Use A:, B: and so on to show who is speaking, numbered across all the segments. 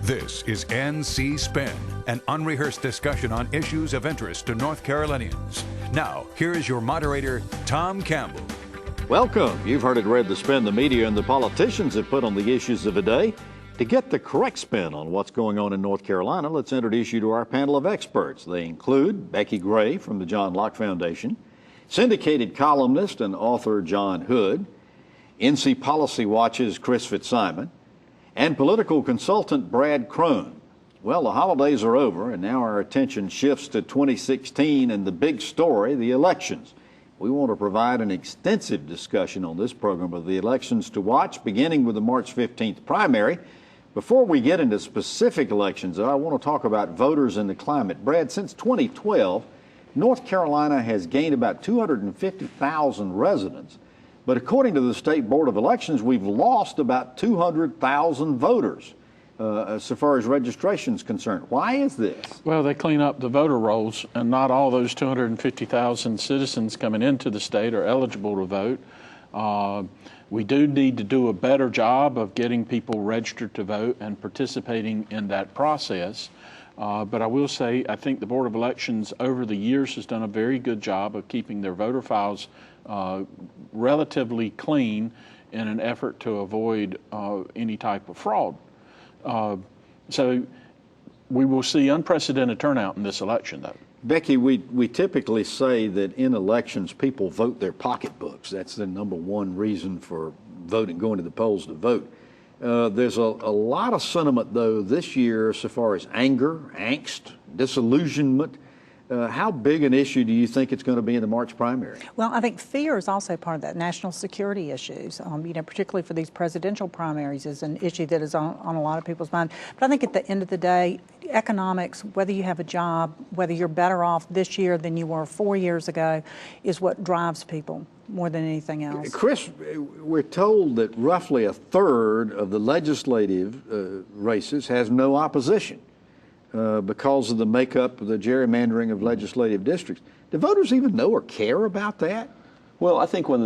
A: This is NC Spin, an unrehearsed discussion on issues of interest to North Carolinians. Now, here is your moderator, Tom Campbell.
B: Welcome. You've heard it read the spin the media and the politicians have put on the issues of the day. To get the correct spin on what's going on in North Carolina, let's introduce you to our panel of experts. They include Becki Gray from the John Locke Foundation, syndicated columnist and author John Hood, NC Policy Watch's Chris Fitzsimon, and political consultant Brad Crone. Well, the holidays are over, and now our attention shifts to 2016 and the big story, the elections. We want to provide an extensive discussion on this program of the elections to watch, beginning with the March 15th primary. Before we get into specific elections, though, I want to talk about voters and the climate. Brad, since 2012, North Carolina has gained about 250,000 residents. But according to the State Board of Elections, we've lost about 200,000 voters so far as registration is concerned. Why is this?
C: Well, they clean up the voter rolls, and not all those 250,000 citizens coming into the state are eligible to vote. We do need to do a better job of getting people registered to vote and participating in that process. But I will say, I think the Board of Elections over the years has done a very good job of keeping their voter files relatively clean in an effort to avoid any type of fraud. So we will see unprecedented turnout in this election, though.
B: Becki, we typically say that in elections people vote their pocketbooks. That's the number one reason for voting, going to the polls to vote. There's a lot of sentiment, though, this year so far as anger, angst, disillusionment. How big an issue do you think it's going to be in the March primary?
D: Well, I think fear is also part of that. National security issues, particularly for these presidential primaries, is an issue that is on a lot of people's mind. But I think at the end of the day, economics, whether you have a job, whether you're better off this year than you were 4 years ago, is what drives people more than anything else.
B: Chris, we're told that roughly a third of the legislative races has no opposition. Because of the makeup of the gerrymandering of legislative districts. Do voters even know or care about that?
E: Well, I think they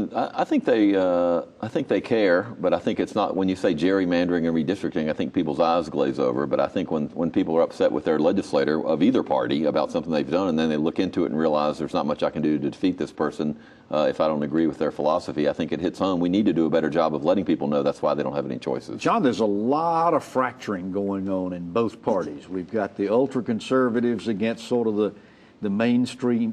E: care, but I think it's not, when you say gerrymandering and redistricting, I think people's eyes glaze over. But I think when people are upset with their legislator of either party about something they've done, and then they look into it and realize there's not much I can do to defeat this person if I don't agree with their philosophy, I think it hits home. We need to do a better job of letting people know that's why they don't have any choices.
B: John, there's a lot of fracturing going on in both parties. We've got the ultra-conservatives against sort of the mainstream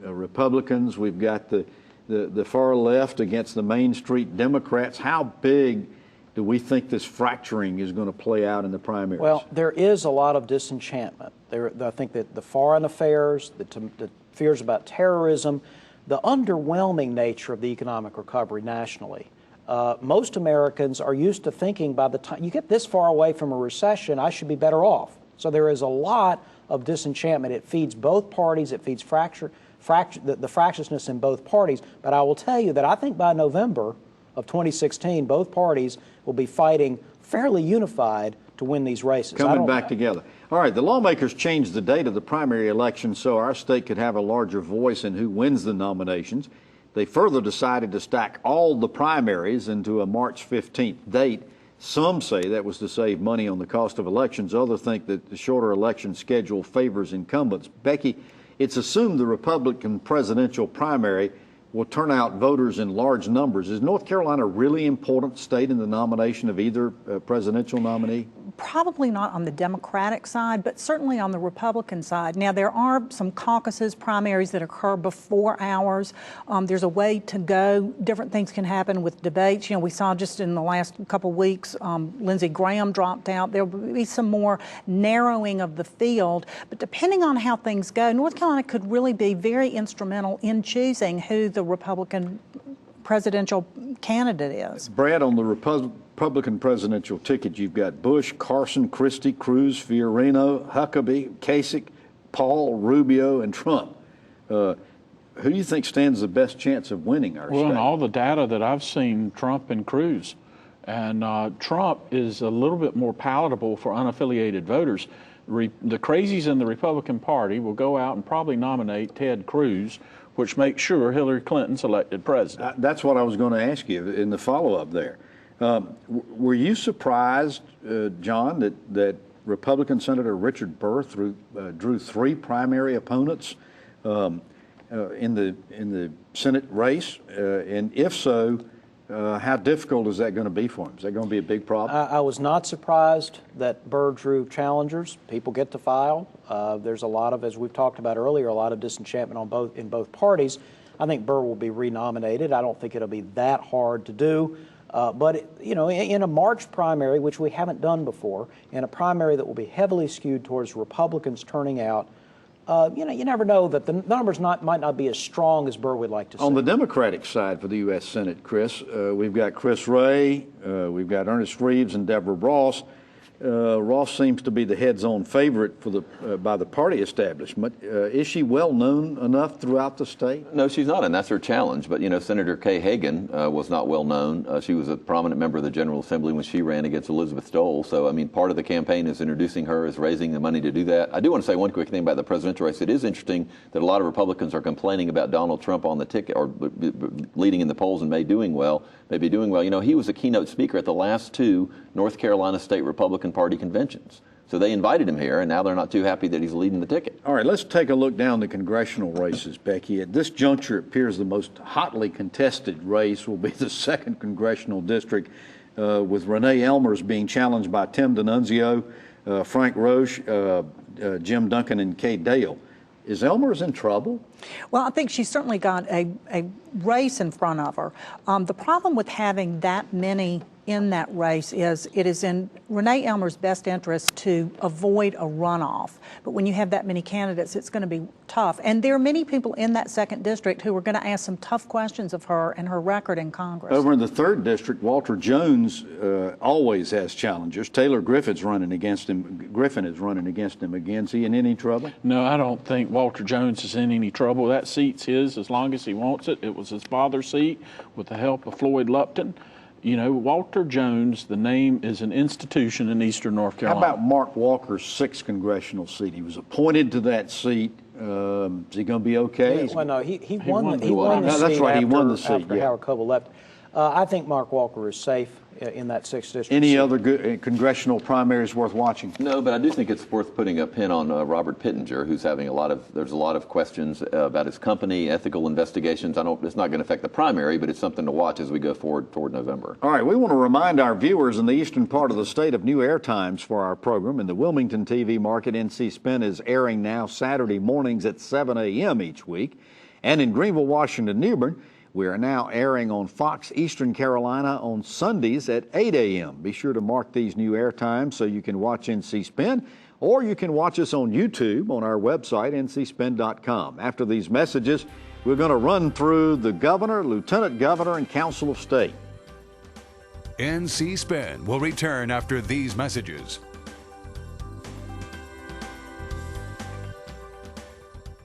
B: Republicans. We've got the far left against the Main Street Democrats. How big do we think this fracturing is going to play out in the primaries?
F: Well, there is a lot of disenchantment. I think that the foreign affairs, the fears about terrorism, the underwhelming nature of the economic recovery nationally. Most Americans are used to thinking by the time you get this far away from a recession, I should be better off. So there is a lot of disenchantment. It feeds both parties. It feeds the fractiousness in both parties. But I will tell you that I think by November of 2016, both parties will be fighting fairly unified to win these races.
B: Coming back together. All right, the lawmakers changed the date of the primary election so our state could have a larger voice in who wins the nominations. They further decided to stack all the primaries into a March 15th date. Some say that was to save money on the cost of elections. Others think that the shorter election schedule favors incumbents. Becki, it's assumed the Republican presidential primary will turn out voters in large numbers. Is North Carolina a really important state in the nomination of either presidential nominee?
D: Probably not on the Democratic side, but certainly on the Republican side. Now, there are some caucuses, primaries that occur before ours. There's a way to go. Different things can happen with debates. We saw just in the last couple weeks, Lindsey Graham dropped out. There will be some more narrowing of the field. But depending on how things go, North Carolina could really be very instrumental in choosing who the Republican presidential candidate is.
B: Brad, on the Republican presidential ticket, you've got Bush, Carson, Christie, Cruz, Fiorina, Huckabee, Kasich, Paul, Rubio, and Trump. Who do you think stands the best chance of winning our state?
C: Well, in all the data that I've seen, Trump and Cruz. And Trump is a little bit more palatable for unaffiliated voters. The crazies in the Republican Party will go out and probably nominate Ted Cruz, which makes sure Hillary Clinton's elected president.
B: That's what I was going to ask you in the follow-up there. Were you surprised, John, that Republican Senator Richard Burr drew 3 primary opponents in the Senate race? And if so, how difficult is that going to be for him? Is that going to be a big problem?
F: I was not surprised that Burr drew challengers. People get to file. There's a lot of, as we've talked about earlier, a lot of disenchantment in both parties. I think Burr will be renominated. I don't think it'll be that hard to do. But in a March primary, which we haven't done before, in a primary that will be heavily skewed towards Republicans turning out, you never know that the numbers might not be as strong as Burr would like to see.
B: On the Democratic side for the U.S. Senate, Chris, we've got Chris Wray, we've got Ernest Reeves and Deborah Ross. Ross seems to be the heads-on favorite by the party establishment. Is she well known enough throughout the state?
E: No, she's not, and that's her challenge. But Senator Kay Hagan was not well known. She was a prominent member of the General Assembly when she ran against Elizabeth Stoll. So part of the campaign is introducing her, is raising the money to do that. I do want to say one quick thing about the presidential race. It is interesting that a lot of Republicans are complaining about Donald Trump on the ticket or leading in the polls and maybe doing well. He was a keynote speaker at the last 2 North Carolina State Republican Party conventions. So they invited him here, and now they're not too happy that he's leading the ticket.
B: All right, let's take a look down the congressional races, Becki. At this juncture, it appears the most hotly contested race will be the 2nd congressional district, with Renee Elmers being challenged by Tim D'Annunzio, Frank Roche, Jim Duncan, and Kay Dale. Is Elmers in trouble?
D: Well, I think she's certainly got a race in front of her. The problem with having that many in that race is it is in Renee Elmer's best interest to avoid a runoff. But when you have that many candidates, it's going to be tough. And there are many people in that 2nd district who are going to ask some tough questions of her and her record in Congress.
B: Over in the 3rd district, Walter Jones always has challengers. Taylor Griffin's running against him. Griffin is running against him again. Is he in any trouble?
C: No, I don't think Walter Jones is in any trouble. That seat's his as long as he wants it. It was his father's seat with the help of Floyd Lupton. Walter Jones, the name is an institution in eastern North Carolina.
B: How about Mark Walker's 6th congressional seat? He was appointed to that seat. Is he going to be okay?
F: Yeah, well, no, he won the seat.
B: That's right, he won the seat.
F: After Howard Coble left. I think Mark Walker is safe in that 6th district.
B: Any other good congressional primaries worth watching?
E: No, but I do think it's worth putting a pin on Robert Pittenger, who's having there's a lot of questions about his company, ethical investigations. It's not going to affect the primary, but it's something to watch as we go forward toward November.
B: All right, we want to remind our viewers in the eastern part of the state of new air times for our program. In the Wilmington TV market, NC Spin is airing now Saturday mornings at 7 a.m. each week. And in Greenville, Washington, Newbern, we are now airing on Fox Eastern Carolina on Sundays at 8 a.m. Be sure to mark these new air times so you can watch NC Spin, or you can watch us on YouTube on our website, ncspin.com. After these messages, we're going to run through the governor, lieutenant governor, and council of state.
A: NC Spin will return after these messages.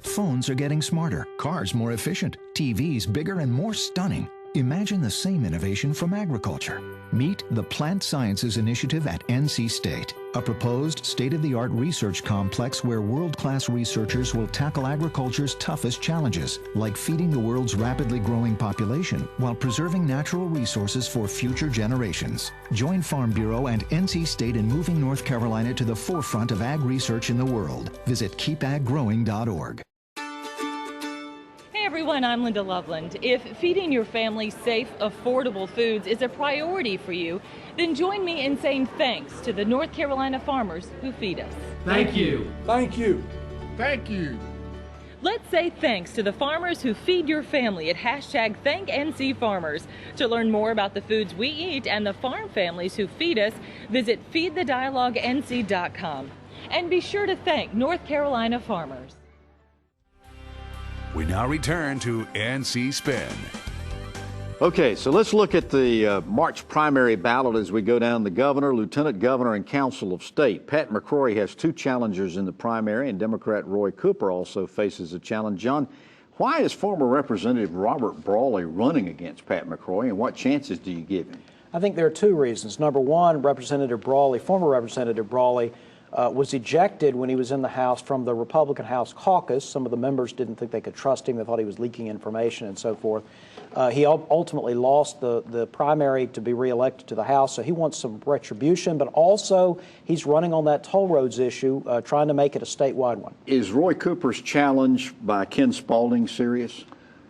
G: Phones are getting smarter, cars more efficient, TVs bigger and more stunning. Imagine the same innovation from agriculture. Meet the Plant Sciences Initiative at NC State, a proposed state-of-the-art research complex where world-class researchers will tackle agriculture's toughest challenges, like feeding the world's rapidly growing population while preserving natural resources for future generations. Join Farm Bureau and NC State in moving North Carolina to the forefront of ag research in the world. Visit keepaggrowing.org.
H: Hey everyone, I'm Linda Loveland. If feeding your family safe, affordable foods is a priority for you, then join me in saying thanks to the North Carolina farmers who feed us.
I: Thank you.
J: Thank you.
I: Thank you.
H: Let's say thanks to the farmers who feed your family at #ThankNCFarmers. To learn more about the foods we eat and the farm families who feed us, visit feedthedialoguenc.com. And be sure to thank North Carolina farmers.
A: We now return to NC Spin.
B: Okay, so let's look at the March primary ballot as we go down the governor, lieutenant governor, and council of state. Pat McCrory has 2 challengers in the primary, and Democrat Roy Cooper also faces a challenge. John, why is former Representative Robert Brawley running against Pat McCrory, and what chances do you give him?
F: I think there are 2 reasons. Number one, former Representative Brawley, was ejected when he was in the House from the Republican House caucus. Some of the members didn't think they could trust him. They thought he was leaking information and so forth. He ultimately lost the primary to be reelected to the House, so he wants some retribution, but also he's running on that toll roads issue, trying to make it a statewide one.
B: Is Roy Cooper's challenge by Ken Spalding serious?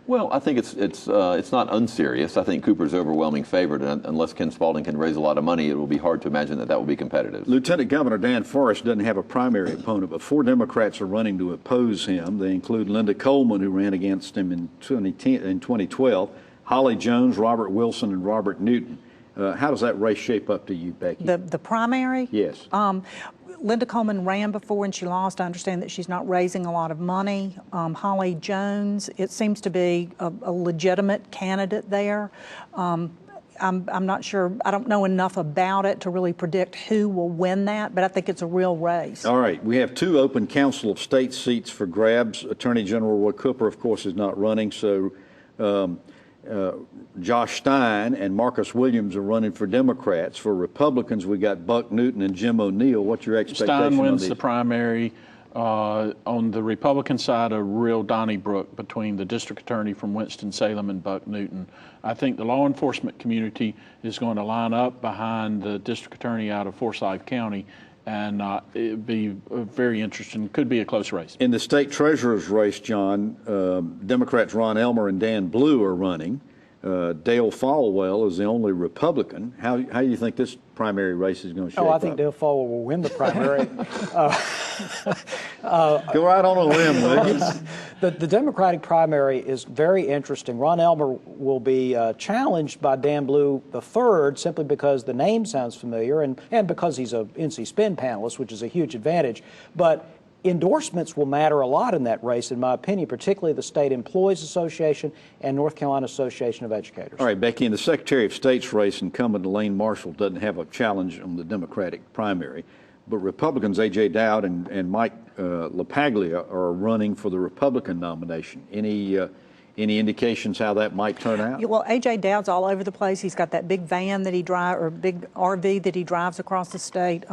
E: Well, I think it's not unserious. I think Cooper's overwhelming favorite, and unless Ken Spalding can raise a lot of money, it will be hard to imagine that will be competitive.
B: Lieutenant Governor Dan Forrest doesn't have a primary opponent, but 4 Democrats are running to oppose him. They include Linda Coleman, who ran against him in 2012, Holly Jones, Robert Wilson, and Robert Newton. How does that race shape up to you, Becki?
D: The primary?
B: Yes.
D: Linda Coleman ran before and she lost. I understand that she's not raising a lot of money. Holly Jones, it seems to be a legitimate candidate there. I'm not sure, I don't know enough about it to really predict who will win that, but I think it's a real race.
B: All right, we have 2 open Council of State seats for grabs. Attorney General Roy Cooper, of course, is not running, so Josh Stein and Marcus Williams are running for Democrats. For Republicans, we got Buck Newton and Jim O'Neill. What's your expectation
C: Stein
B: on
C: wins
B: these?
C: the primary. On the Republican side, a real Donnybrook between the district attorney from Winston-Salem and Buck Newton. I think the law enforcement community is going to line up behind the district attorney out of Forsyth County, and it'd be very interesting. Could be a close race.
B: In the state treasurer's race, John, Democrats Ron Elmer and Dan Blue are running. Dale Falwell is the only Republican. How do you think this primary race is going to shape up?
F: I think Dale Falwell will win the primary.
B: Go right on a limb, will you?
F: The Democratic primary is very interesting. Ron Elmer will be challenged by Dan Blue III simply because the name sounds familiar and because he's a NC Spin panelist, which is a huge advantage. But endorsements will matter a lot in that race, in my opinion, particularly the State Employees Association and North Carolina Association of Educators.
B: All right, Becki, in the Secretary of State's race, incumbent Elaine Marshall doesn't have a challenge on the Democratic primary, but Republicans A.J. Dowd and Mike LaPaglia are running for the Republican nomination. Any indications how that might turn out?
D: Well, A.J. Dowd's all over the place. He's got that big van that he drives, or big RV that he drives across the state.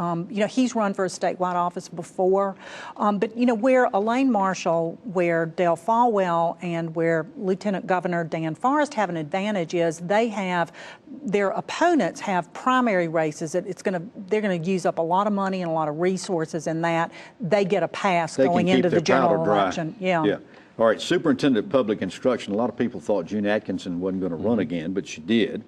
D: He's run for a statewide office before. But, where Elaine Marshall, where Dale Falwell, and where Lieutenant Governor Dan Forrest have an advantage is their opponents have primary races. They're going to use up a lot of money and a lot of resources in that. They get a pass going into the general election. Yeah.
B: All right, Superintendent of Public Instruction. A lot of people thought June Atkinson wasn't going to run again, but she did.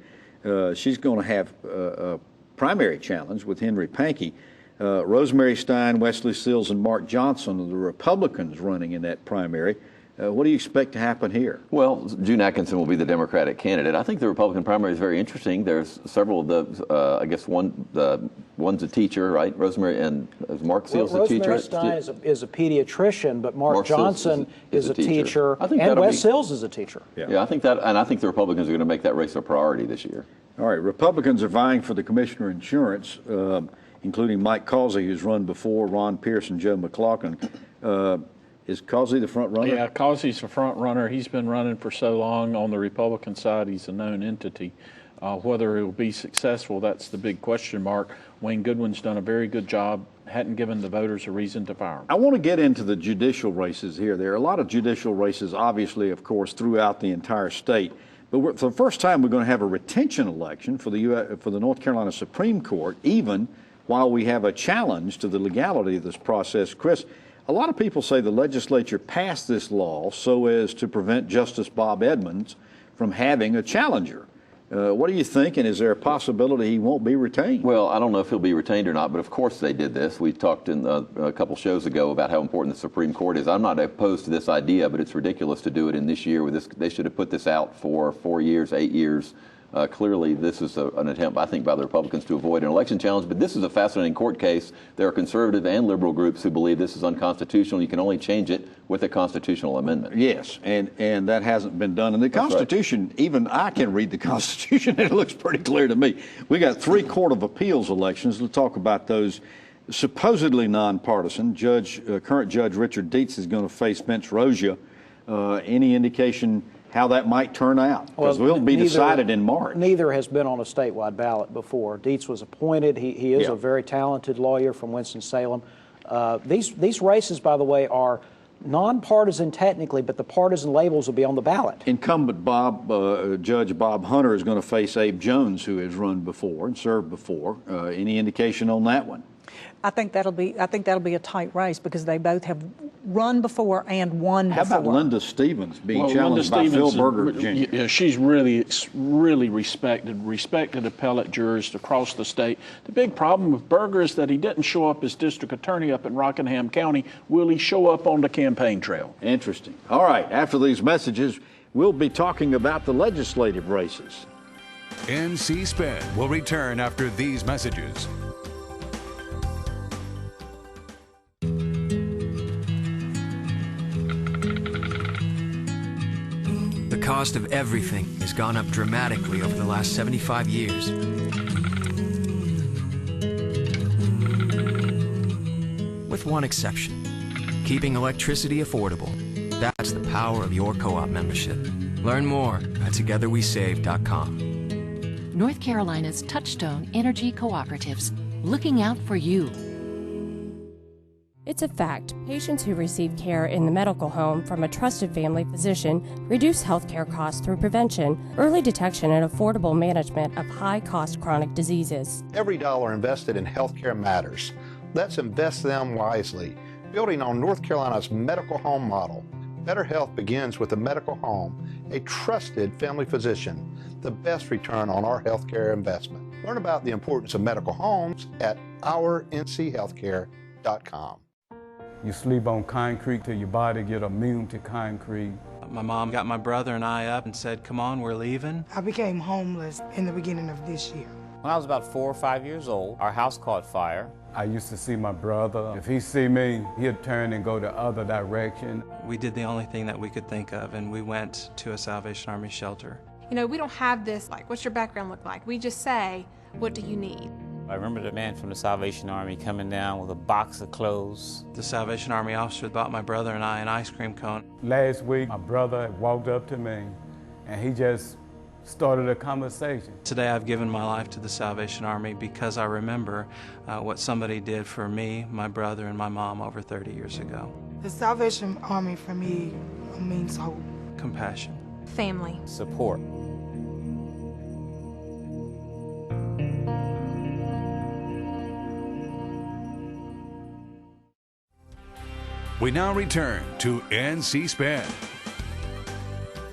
B: She's going to have a primary challenge with Henry Pankey. Rosemary Stein, Wesley Sills, and Mark Johnson are the Republicans running in that primary. What do you expect to happen here?
E: Well, June Atkinson will be the Democratic candidate. I think the Republican primary is very interesting. There's several of the, one's a teacher, right? Rosemary and Mark Seals a teacher.
F: Rosemary Stein is a pediatrician, but Mark Johnson is a teacher, and Wes Sills is a teacher.
E: Yeah, I think that, and I think the Republicans are going to make that race a priority this year.
B: All right, Republicans are vying for the Commissioner of Insurance, including Mike Causey, who's run before, Ron Pierce, and Joe McLaughlin. Is Causey the front runner?
C: Yeah, Causey's the front runner. He's been running for so long on the Republican side. He's a known entity. Whether it will be successful, that's the big question mark. Wayne Goodwin's done a very good job, hadn't given the voters a reason to fire him.
B: I want to get into the judicial races here. There are a lot of judicial races, obviously, of course, throughout the entire state. But for the first time, we're going to have a retention election for the North Carolina Supreme Court, even while we have a challenge to the legality of this process. Chris, a lot of people say the legislature passed this law so as to prevent Justice Bob Edmonds from having a challenger. What do you think, and is there a possibility he won't be retained?
E: Well, I don't know if he'll be retained or not, but of course they did this. We talked in a couple shows ago about how important the Supreme Court is. I'm not opposed to this idea, but it's ridiculous to do it in this year. With this, they should have put this out for 4 years, 8 years. Clearly, this is an attempt, I think, by the Republicans to avoid an election challenge. But this is a fascinating court case. There are conservative and liberal groups who believe this is unconstitutional. You can only change it with a constitutional amendment.
B: Yes, and that hasn't been done. And the Constitution, even I can read the Constitution, and it looks pretty clear to me. We got 3 Court of Appeals elections. We'll talk about those. Supposedly nonpartisan. Current Judge Richard Dietz is going to face Vince Rosia. Any indication how that might turn out? Because we'll be decided in March.
F: Neither has been on a statewide ballot before. Dietz was appointed. He is a very talented lawyer from Winston-Salem. These races, by the way, are nonpartisan technically, but the partisan labels will be on the ballot.
B: Incumbent Judge Bob Hunter is going to face Abe Jones, who has run before and served before. Any indication on that one?
D: I think that'll be a tight race because they both have run before and won before.
B: How about Linda Stevens being challenged by Phil Berger, Jr.?
C: Yeah, she's really respected appellate jurist across the state. The big problem with Berger is that he didn't show up as district attorney up in Rockingham County. Will he show up on the campaign trail?
B: Interesting. All right, after these messages, we'll be talking about the legislative races.
A: NC Spin will return after these messages.
J: The cost of everything has gone up dramatically over the last 75 years. With one exception, keeping electricity affordable. That's the power of your co-op membership. Learn more at togetherwesave.com.
K: North Carolina's Touchstone Energy Cooperatives, looking out for you.
L: It's a fact. Patients who receive care in the medical home from a trusted family physician reduce healthcare costs through prevention, early detection, and affordable management of high-cost chronic diseases.
M: Every dollar invested in healthcare matters. Let's invest them wisely, building on North Carolina's medical home model. Better health begins with a medical home, a trusted family physician, the best return on our healthcare investment. Learn about the importance of medical homes at ournchealthcare.com.
N: You sleep on concrete till your body get immune to concrete.
O: My mom got my brother and I up and said, come on, we're leaving.
P: I became homeless in the beginning of this year.
Q: When I was about 4 or 5 years old, our house caught fire.
N: I used to see my brother. If he see me, he'd turn and go the other direction.
O: We did the only thing that we could think of, and we went to a Salvation Army shelter.
R: You know, we don't have this, like, what's your background look like? We just say, what do you need?
Q: I remember the man from the Salvation Army coming down with a box of clothes.
O: The Salvation Army officer bought my brother and I an ice cream cone.
N: Last week, my brother walked up to me, and he just started a conversation.
O: Today I've given my life to the Salvation Army because I remember what somebody did for me, my brother, and my mom over 30 years ago.
P: The Salvation Army for me means hope.
O: Compassion.
R: Family.
Q: Support.
A: We now return to NC Spin.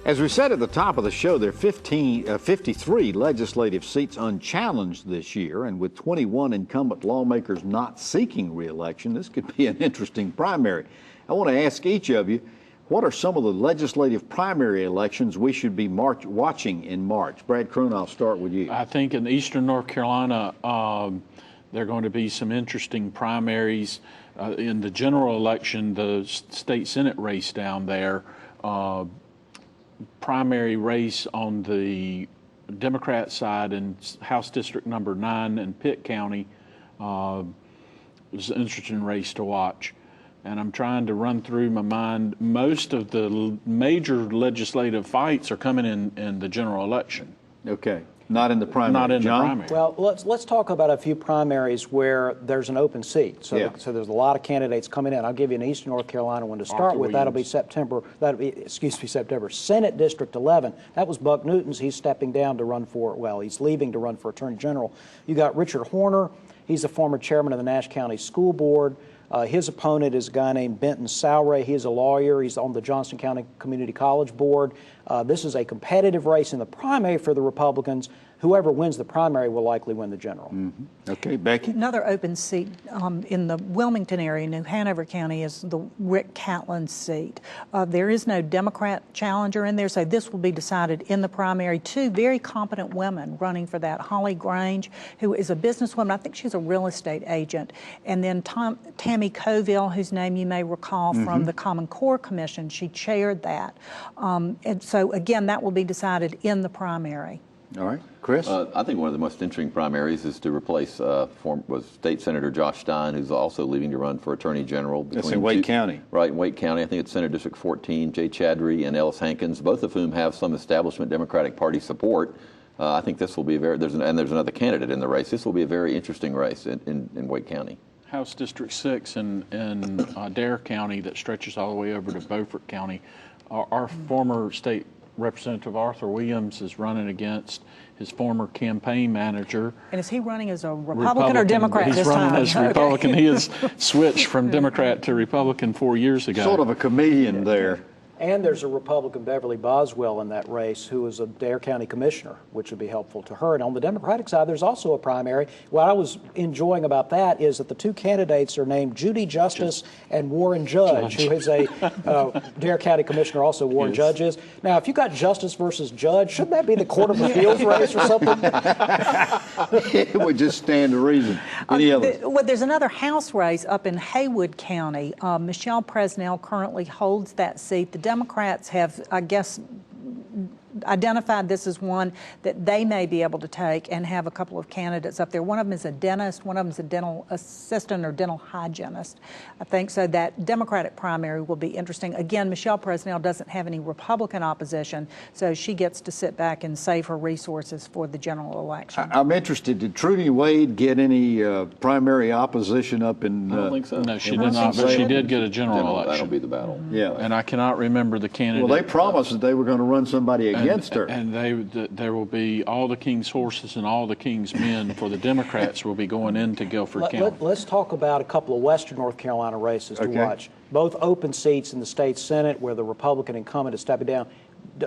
B: As we said at the top of the show, there are 53 legislative seats unchallenged this year, and with 21 incumbent lawmakers not seeking re-election, this could be an interesting primary. I want to ask each of you, what are some of the legislative primary elections we should be watching in March? Brad Crone, I'll start with you.
C: I think in eastern North Carolina, there are going to be some interesting primaries. In the general election, the state Senate race down there, primary race on the Democrat side in House District number 9 in Pitt County was an interesting race to watch. And I'm trying to run through my mind. Most of the major legislative fights are coming in the general election.
B: Okay. Not in the primary.
C: Not in
B: John?
C: the primary.
F: Well, let's talk about a few primaries where there's an open seat. So, so there's a lot of candidates coming in. I'll give you an Eastern North Carolina one to start with. That'll be September. September. Senate District 11. That was Buck Newton's. He's stepping down to run for. Well, he's leaving to run for Attorney General. You got Richard Horner. He's the former chairman of the Nash County School Board. His opponent is a guy named Benton Salray. He is a lawyer. He's on the Johnston County Community College Board. This is a competitive race in the primary for the Republicans. Whoever wins the primary will likely win the general.
B: Mm-hmm. Okay, Becki?
D: Another open seat in the Wilmington area, New Hanover County, is the Rick Catlin seat. There is no Democrat challenger in there, so this will be decided in the primary. 2 very competent women running for that. Holly Grange, who is a businesswoman. I think she's a real estate agent. And then Tammy Coville, whose name you may recall from the Common Core Commission. She chaired that. And so, again, that will be decided in the primary.
B: All right. Chris?
E: I think one of the most interesting primaries is to replace was State Senator Josh Stein, who's also leaving to run for Attorney General.
B: That's in Wake County.
E: Right, in Wake County. I think it's Senate District 14, Jay Chadry and Ellis Hankins, both of whom have some establishment Democratic Party support. I think this will be there's another candidate in the race. This will be a very interesting race in Wake County.
C: House District 6 in Dare County that stretches all the way over to Beaufort County. Our former state representative Arthur Williams is running against his former campaign manager.
D: And is he running as a Republican or Democrat this time?
C: He's running as Republican. Okay. He has switched from Democrat to Republican 4 years ago.
B: Sort of a chameleon there.
F: And there's a Republican, Beverly Boswell, in that race who is a Dare County commissioner, which would be helpful to her. And on the Democratic side, there's also a primary. What I was enjoying about that is that the two candidates are named Judy Justice and Warren Judge, who is a Dare County commissioner, also Warren Judge is. Now, if you got Justice versus Judge, shouldn't that be the Court of Appeals race or something?
B: It would just stand to reason.
D: Well, there's another House race up in Haywood County. Michelle Presnell currently holds that seat. The Democrats have, I guess, identified this as one that they may be able to take and have a couple of candidates up there. One of them is a dentist, one of them is a dental assistant or dental hygienist. I think so that Democratic primary will be interesting. Again, Michelle Presnell doesn't have any Republican opposition, so she gets to sit back and save her resources for the general election.
B: I'm interested, did Trudy Wade get any primary opposition up in...
C: I don't think so. No, she did not, but she did get a general election.
E: That'll be the battle.
B: Yeah.
C: And I cannot remember the candidate.
B: Well, they promised that they were going to run somebody against her.
C: And there will be all the king's horses and all the king's men for the Democrats will be going into Guilford County.
F: Let's talk about a couple of Western North Carolina races to watch. Both open seats in the state Senate where the Republican incumbent is stepping down.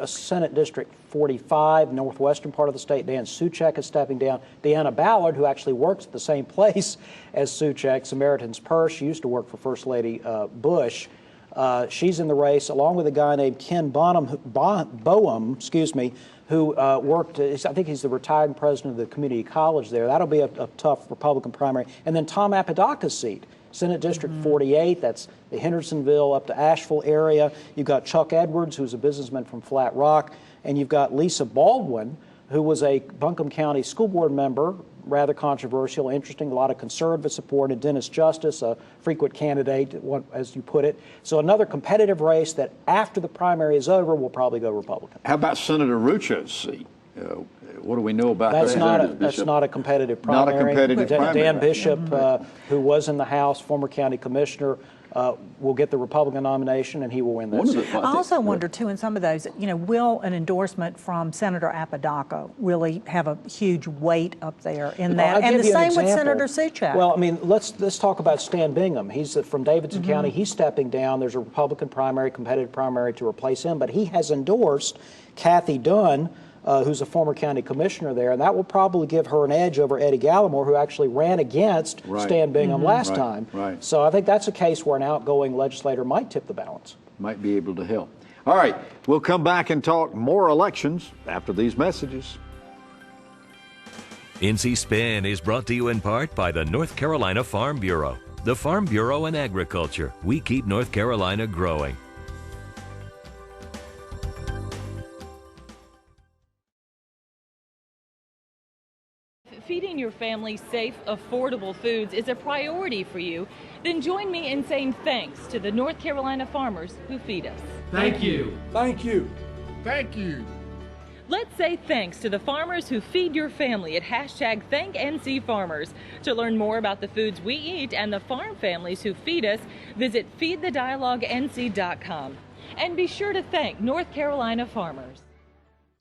F: Senate District 45, northwestern part of the state, Dan Suchek is stepping down. Deanna Ballard, who actually works at the same place as Suchek, Samaritan's Purse, she used to work for First Lady Bush. She's in the race, along with a guy named Ken Boehm, who worked, I think he's the retiring president of the community college there. That'll be a tough Republican primary. And then Tom Apodaca's seat, Senate District 48, that's the Hendersonville up to Asheville area. You've got Chuck Edwards, who's a businessman from Flat Rock, and you've got Lisa Baldwin, who was a Buncombe County school board member, rather controversial, interesting, a lot of conservative support, and Dennis Justice, a frequent candidate, as you put it. So another competitive race that after the primary is over will probably go Republican.
B: How about Senator Rucho's seat? What do we know about that?
F: That's not a competitive primary.
B: Not a competitive primary.
F: Dan Bishop, who was in the House, former county commissioner, will get the Republican nomination, and he will win that seat.
D: I also wonder, too, in some of those, will an endorsement from Senator Apodaca really have a huge weight up there in that? And the same with Senator Suchek.
F: Well, I mean, let's talk about Stan Bingham. He's from Davidson County. He's stepping down. There's a Republican primary, competitive primary to replace him, but he has endorsed Kathy Dunn, who's a former county commissioner there, and that will probably give her an edge over Eddie Gallimore, who actually ran against Stan Bingham last time. So I think that's a case where an outgoing legislator might tip the balance.
B: Might be able to help. All right, we'll come back and talk more elections after these messages.
S: NC Spin is brought to you in part by the North Carolina Farm Bureau. The Farm Bureau and Agriculture. We keep North Carolina growing.
H: Feeding your family safe, affordable foods is a priority for you, then join me in saying thanks to the North Carolina farmers who feed us.
I: Thank you. Thank you. Thank you.
H: Let's say thanks to the farmers who feed your family at #ThankNCFarmers. To learn more about the foods we eat and the farm families who feed us, visit feedthedialoguenc.com. And be sure to thank North Carolina farmers.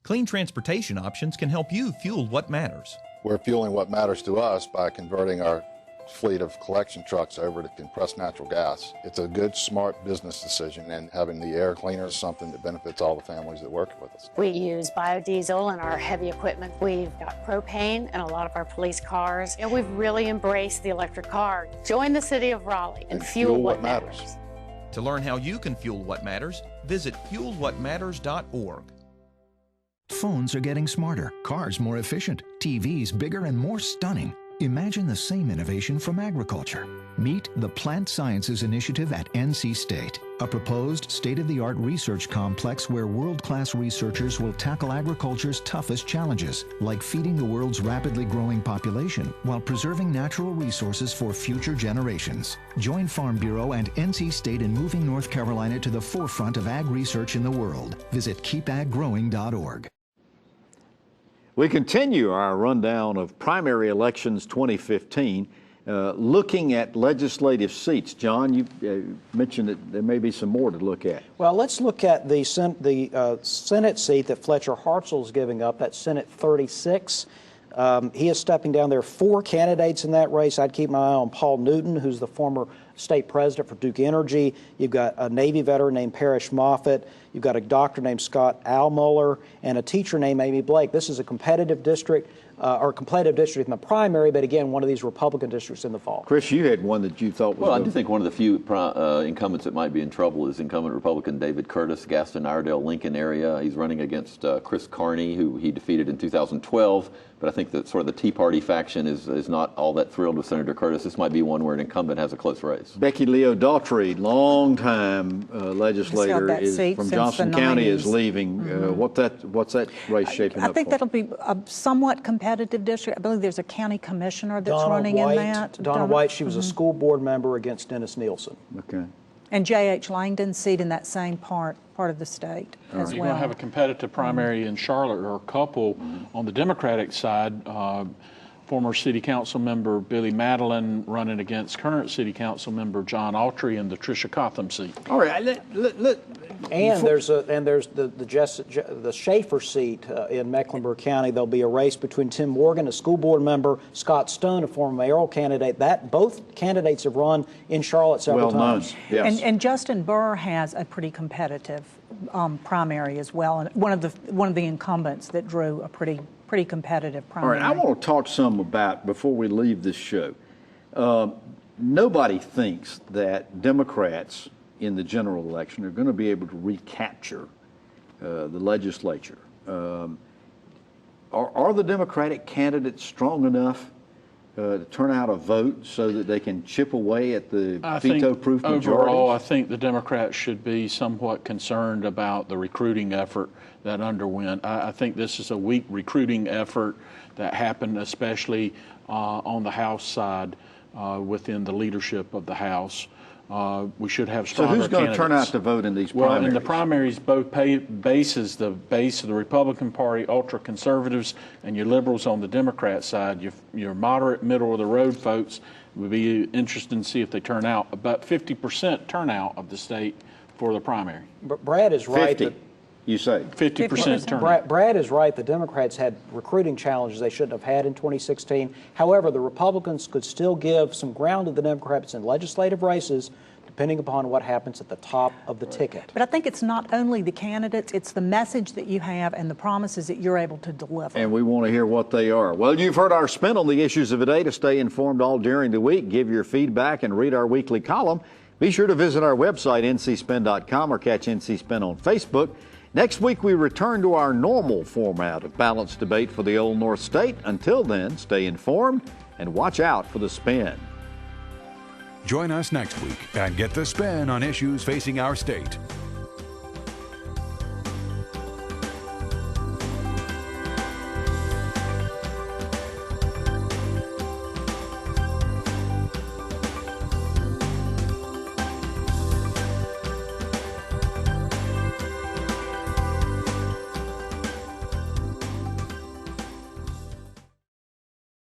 T: Clean transportation options can help you fuel what matters.
U: We're fueling what matters to us by converting our fleet of collection trucks over to compressed natural gas. It's a good, smart business decision, and having the air cleaner is something that benefits all the families that work with us.
V: We use biodiesel in our heavy equipment. We've got propane in a lot of our police cars, and we've really embraced the electric car. Join the City of Raleigh and fuel what matters.
T: To learn how you can fuel what matters, visit fuelwhatmatters.org.
G: Phones are getting smarter, cars more efficient, TVs bigger and more stunning. Imagine the same innovation from agriculture. Meet the Plant Sciences Initiative at NC State, a proposed state-of-the-art research complex where world-class researchers will tackle agriculture's toughest challenges, like feeding the world's rapidly growing population while preserving natural resources for future generations. Join Farm Bureau and NC State in moving North Carolina to the forefront of ag research in the world. Visit keepaggrowing.org.
B: We continue our rundown of primary elections 2015. Looking at legislative seats, John, you mentioned that there may be some more to look at.
F: Well, let's look at the Senate seat that Fletcher Hartzell is giving up. That's Senate 36. He is stepping down. There are 4 candidates in that race. I'd keep my eye on Paul Newton, who's the former state president for Duke Energy. You've got a Navy veteran named Parrish Moffitt. You've got a doctor named Scott Almuller and a teacher named Amy Blake. This is a competitive district. Or competitive district in the primary, but again, one of these Republican districts in the fall.
B: Chris, you had one that you thought was...
E: Well, I do think one of the few incumbents that might be in trouble is incumbent Republican David Curtis, Gaston, Iredell, Lincoln area. He's running against Chris Carney, who he defeated in 2012. But I think that sort of the Tea Party faction is not all that thrilled with Senator Curtis. This might be one where an incumbent has a close race.
B: Becki Leo Daughtry, longtime legislator from Johnson County, is leaving. What's that race shaping up for?
D: I think that'll be a somewhat competitive district. I believe there's a county commissioner that's running in that.
F: Donna White, she was a school board member against Dennis Nielsen.
B: Okay.
D: And J.H. Langdon's seat in that same part of the state as well.
C: You're going to have a competitive primary in Charlotte, or a couple on the Democratic side. Former City Council member Billy Madeline running against current City Council member John Autry in the Tricia Cotham seat.
B: All right,
F: there's the Schaefer seat in Mecklenburg County. There'll be a race between Tim Morgan, a school board member, Scott Stone, a former mayoral candidate. Both candidates have run in Charlotte several times.
B: Yes.
D: And Justin Burr has a pretty competitive primary as well, and one of the incumbents that drew a pretty competitive primary.
B: All right, I want to talk some about, before we leave this show, nobody thinks that Democrats in the general election are going to be able to recapture the legislature. Are the Democratic candidates strong enough to turn out a vote so that they can chip away at the veto-proof majority?
C: Overall, I think the Democrats should be somewhat concerned about the recruiting effort that underwent. I think this is a weak recruiting effort that happened, especially on the House side within the leadership of the House. We should have stronger
B: candidates. So who's going to turn out to vote in these primaries?
C: Well, in the primaries, both bases, the base of the Republican Party, ultra-conservatives, and your liberals on the Democrat side, your moderate, middle-of-the-road folks, it would be interesting to see if they turn out. About 50% turnout of the state for the primary.
F: But Brad is right.
B: 50. You say
C: 50% turnout.
F: Brad is right. The Democrats had recruiting challenges they shouldn't have had in 2016. However, the Republicans could still give some ground to the Democrats in legislative races, depending upon what happens at the top of the ticket.
D: But I think it's not only the candidates, it's the message that you have and the promises that you're able to deliver.
B: And we want to hear what they are. Well, you've heard our spin on the issues of the day. To stay informed all during the week, give your feedback, and read our weekly column, be sure to visit our website, ncspin.com, or catch NC Spin on Facebook. Next week, we return to our normal format of balanced debate for the Old North State. Until then, stay informed and watch out for the spin.
A: Join us next week and get the spin on issues facing our state.